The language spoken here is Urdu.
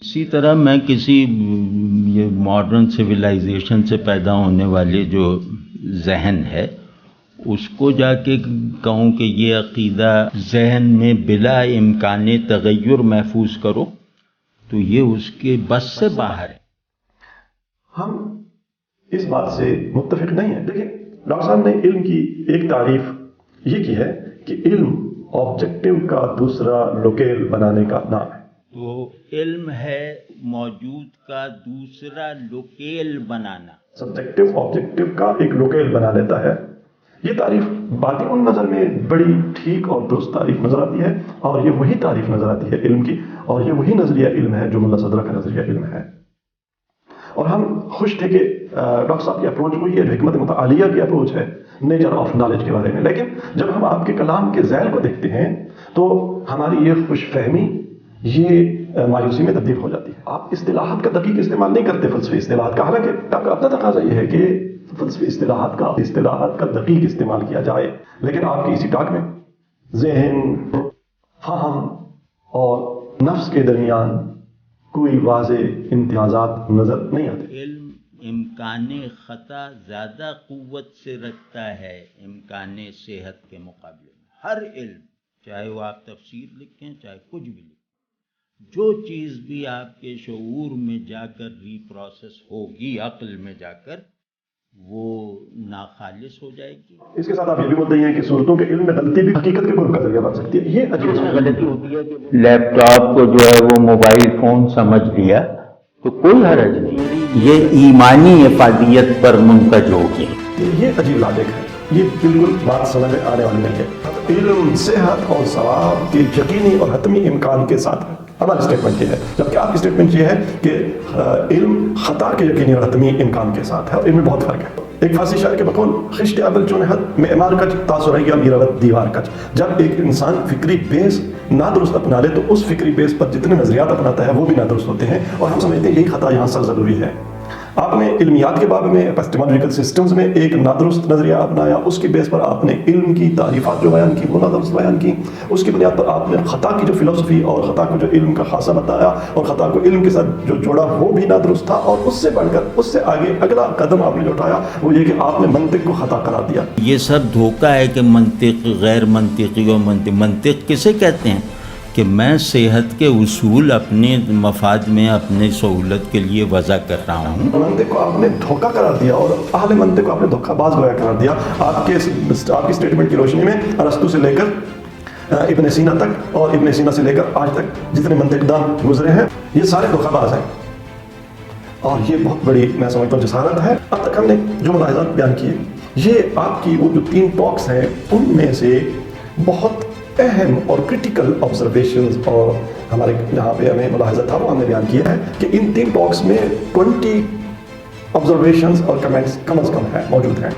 اسی طرح میں کسی یہ ماڈرن سویلائزیشن سے پیدا ہونے والے جو ذہن ہے اس کو جا کے کہوں کہ یہ عقیدہ ذہن میں بلا امکان تغیر محفوظ کرو تو یہ اس کے بس سے باہر ہے۔ ہم اس بات سے متفق نہیں ہیں۔ دیکھیں ڈاکٹر صاحب نے علم کی ایک تعریف یہ کی ہے کہ علم آبجیکٹو کا دوسرا لوکیل بنانے کا نام ہے۔ تو علم ہے موجود کا دوسرا لوکیل بنانا، سبجیکٹو آبجیکٹو کا ایک لوکیل بنا لیتا ہے۔ یہ تعریف باطن نظر میں بڑی ٹھیک اور درست تعریف نظر آتی ہے، اور یہ وہی تعریف نظر آتی ہے علم کی، اور یہ وہی نظریہ علم ہے جو ملا صدرہ کا نظریہ علم ہے۔ اور ہم خوش تھے کہ ڈاکٹر صاحب کی اپروچ وہی ہے جو حکمت متعالیہ کی اپروچ ہے نیچر آف نالج کے بارے میں، لیکن جب ہم آپ کے کلام کے ذیل کو دیکھتے ہیں تو ہماری یہ خوش فہمی یہ مایوسی میں تبدیل ہو جاتی ہے۔ آپ اصطلاحات کا دقیق استعمال نہیں کرتے، فلسفی اصطلاحات کا، حالانکہ آپ کا اپنا تقاضا یہ ہے کہ فلسفی اصطلاحات کا دقیق استعمال کیا جائے، لیکن آپ کی اسی ٹاک میں ذہن، فہم اور نفس کے درمیان کوئی واضح امتیازات نظر نہیں آتے۔ علم امکان خطا زیادہ قوت سے رکھتا ہے امکان صحت کے مقابلے میں۔ ہر علم، چاہے وہ آپ تفسیر لکھیں چاہے کچھ بھی لکھیں، جو چیز بھی آپ کے شعور میں جا کر ری پروسیس ہوگی عقل میں جا کر، وہ ناخالص ہو جائے گی۔ اس کے ساتھ آپ یہ بھی بولتے ہیں کہ صورتوں کے علم میں غلطی بھی حقیقت کے قرب کا ذریعہ بن سکتی ہے۔ یہ عجیب غلطی ہوتی ہے کہ لیپ ٹاپ کو جو ہے وہ موبائل فون سمجھ لیا تو کوئی حرج نہیں، یہ ایمانی افادیت پر منتج ہوگی۔ یہ عجیب لاجک ہے، یہ بالکل بات سمجھ میں آنے والی نہیں ہے۔ علم صحت اور ثواب کے یقینی اور حتمی امکان کے ساتھ ہے، ہماری اسٹیٹمنٹ یہ ہے، جبکہ آپ کی اسٹیٹمنٹ یہ ہے کہ علم خطا کے یقینی اور حتمی امکان کے ساتھ ہے، اور ان میں بہت فرق ہے۔ ایک فارسی شاعر کے بقول خشت اول چون حد معمار کچ تاثریا میرا دیوار کچ، جب ایک انسان فکری بیس نادرست اپنا لے تو اس فکری بیس پر جتنے نظریات اپناتا ہے وہ بھی نادرست ہوتے ہیں، اور ہم سمجھتے ہیں یہی خطا یہاں سر ضروری ہے۔ آپ نے علمیات کے باب میں ایپسٹیمولوجیکل سسٹمز میں ایک نادرست نظریہ اپنایا، اس کی بیس پر آپ نے علم کی تعریفات جو بیان کی وہ نادرست بیان کی، اس کی بنیاد پر آپ نے خطا کی جو فلسفی اور خطا کو جو علم کا خاصہ بتایا اور خطا کو علم کے ساتھ جو جوڑا وہ بھی نادرست تھا، اور اس سے بڑھ کر اس سے آگے اگلا قدم آپ نے جو اٹھایا وہ یہ کہ آپ نے منطق کو خطا قرار دیا۔ یہ سب دھوکہ ہے کہ منطق غیر منطقی اور منطق کسے کہتے ہیں کہ میں صحت کے اصول اپنے مفاد میں اپنے سہولت کے لیے وضع کر رہا ہوں۔ منطق کو آپ نے دھوکہ قرار دیا اور اہل منطق کو آپ نے دھوکہ باز گویا قرار دیا۔ آپ کی اسٹیٹمنٹ کی روشنی میں ارسطو سے لے کر ابن سینا تک اور ابن سینا سے لے کر آج تک جتنے منطق دان گزرے ہیں یہ سارے دھوکہ باز ہیں، اور یہ بہت بڑی میں سمجھتا ہوں جسارت ہے۔ اب تک ہم نے جو ملاحظات بیان کیے یہ آپ کی وہ جو 3 ٹاکس ہیں ان میں سے بہت اہم اور کرٹیکل آبزرویشنز اور ہمارے جہاں پہ ہمیں ملاحظہ تھا وہ ہم نے بیان کیا ہے کہ ان 3 ٹاکس میں 20 آبزرویشنز اور کمنٹس کم از کم موجود ہیں۔